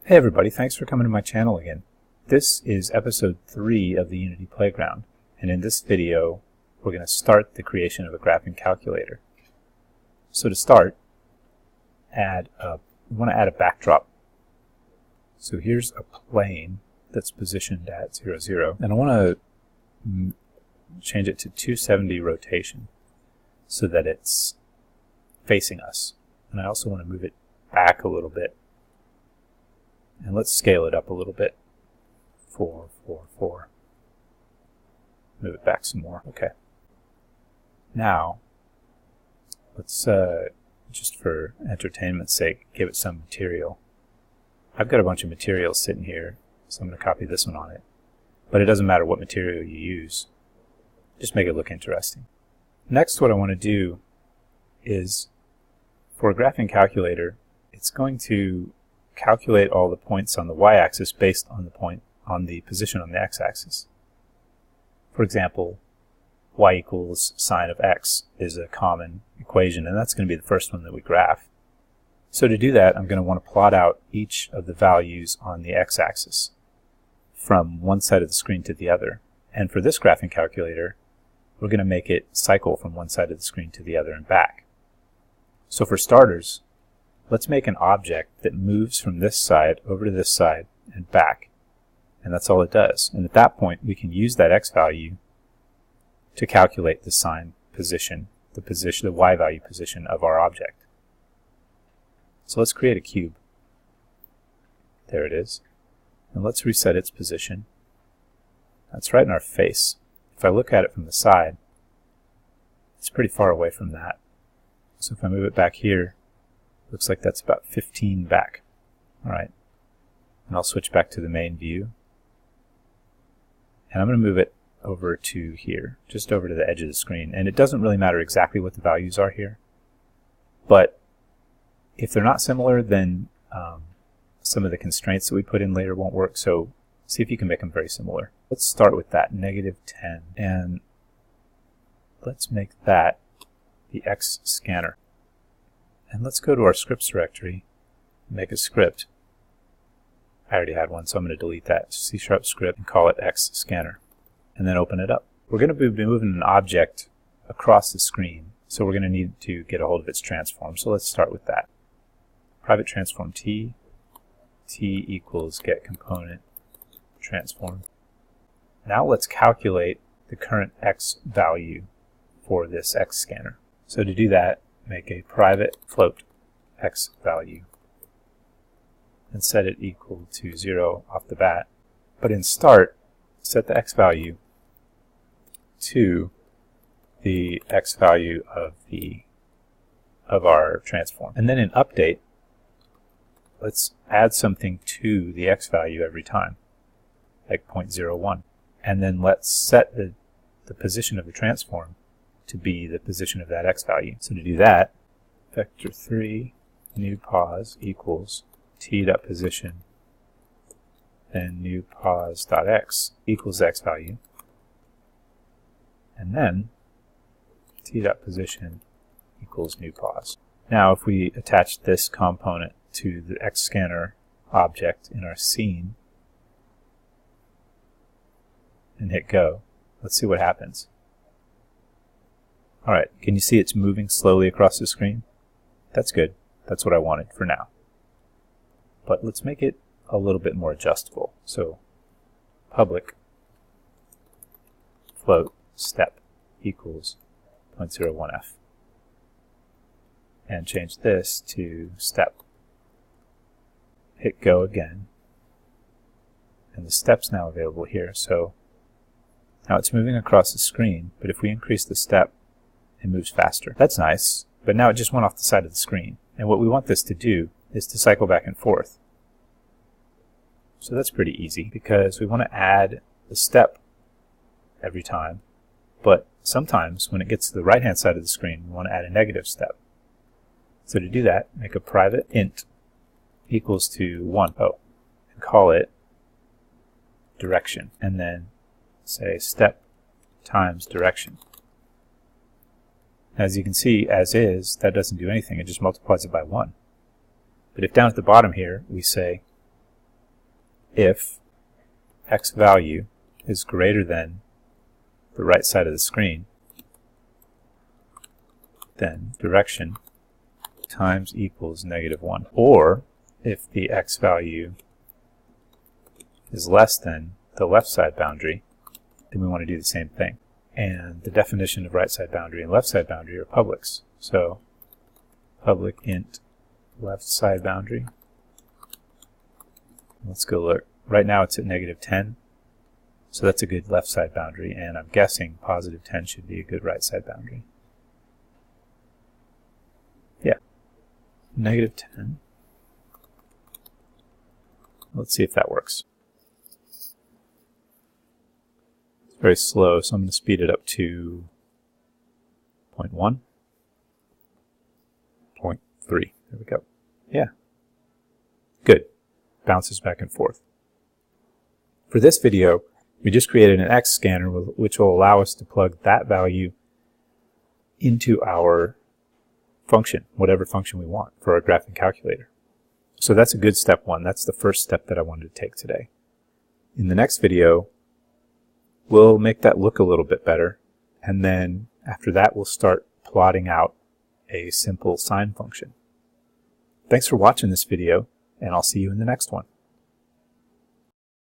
Hey everybody, thanks for coming to my channel again. This is episode 3 of the Unity Playground, and in this video we're going to start the creation of a graphing calculator. So to start, we want to add a backdrop. So here's a plane that's positioned at 0, 0, and I want to change it to 270 rotation so that it's facing us. And I also want to move it back a little bit. And let's scale it up a little bit. 4, 4, 4. Move it back some more. Okay. Now, let's, just for entertainment's sake, give it some material. I've got a bunch of materials sitting here, so I'm going to copy this one on it. But it doesn't matter what material you use. Just make it look interesting. Next, what I want to do is, for a graphing calculator, it's going to calculate all the points on the y-axis based on the position on the x-axis. For example, y equals sine of x is a common equation, and that's going to be the first one that we graph. So to do that, I'm going to want to plot out each of the values on the x-axis from one side of the screen to the other. And for this graphing calculator, we're going to make it cycle from one side of the screen to the other and back. So for starters, let's make an object that moves from this side over to this side and back. And that's all it does. And at that point, we can use that x value to calculate the sine position, the y value position of our object. So let's create a cube. There it is. And let's reset its position. That's right in our face. If I look at it from the side, it's pretty far away from that. So if I move it back here, looks like that's about 15 back. Alright, and I'll switch back to the main view. And I'm going to move it over to here, just over to the edge of the screen. And it doesn't really matter exactly what the values are here. But if they're not similar, then some of the constraints that we put in later won't work. So see if you can make them very similar. Let's start with that, -10. And let's make that the XScanner. And let's go to our scripts directory and make a script. I already had one, so I'm going to delete that. C# script and call it XScanner. And then open it up. We're going to be moving an object across the screen, so we're going to need to get a hold of its transform. So let's start with that. Private transform T equals get component transform. Now let's calculate the current X value for this XScanner. So to do that, make a private float X value and set it equal to 0 off the bat. But in start, set the X value to the X value of our transform. And then in update, let's add something to the X value every time, like 0.01. And then let's set the position of the transform to be the position of that X value. So to do that, vector3 new pos equals t.position, then new pos.x equals X value, and then t.position equals new pos. Now if we attach this component to the XScanner object in our scene and hit go, let's see what happens. Alright, can you see it's moving slowly across the screen? That's good. That's what I wanted for now. But let's make it a little bit more adjustable. So public float step equals 0.01f. And change this to step. Hit go again. And the step's now available here. So now it's moving across the screen, but if we increase the step, it moves faster. That's nice, but now it just went off the side of the screen. And what we want this to do is to cycle back and forth. So that's pretty easy because we want to add the step every time, but sometimes when it gets to the right-hand side of the screen, we want to add a negative step. So to do that, make a private int equals to 1, and call it direction, and then say step times direction. As you can see, as is, that doesn't do anything. It just multiplies it by 1. But if down at the bottom here we say if x value is greater than the right side of the screen, then direction times equals -1. Or if the x value is less than the left side boundary, then we want to do the same thing. And the definition of right side boundary and left side boundary are publics. So public int left side boundary. Let's go look. Right now it's at -10. So that's a good left side boundary, and I'm guessing +10 should be a good right side boundary. Yeah, -10. Let's see if that works. It's very slow, so I'm going to speed it up to 0.1, 0.3. There we go. Yeah, good. Bounces back and forth. For this video, we just created an XScanner which will allow us to plug that value into our function, whatever function we want for our graphing calculator. So that's a good step one. That's the first step that I wanted to take today. In the next video, we'll make that look a little bit better, and then after that we'll start plotting out a simple sine function. Thanks for watching this video, and I'll see you in the next one.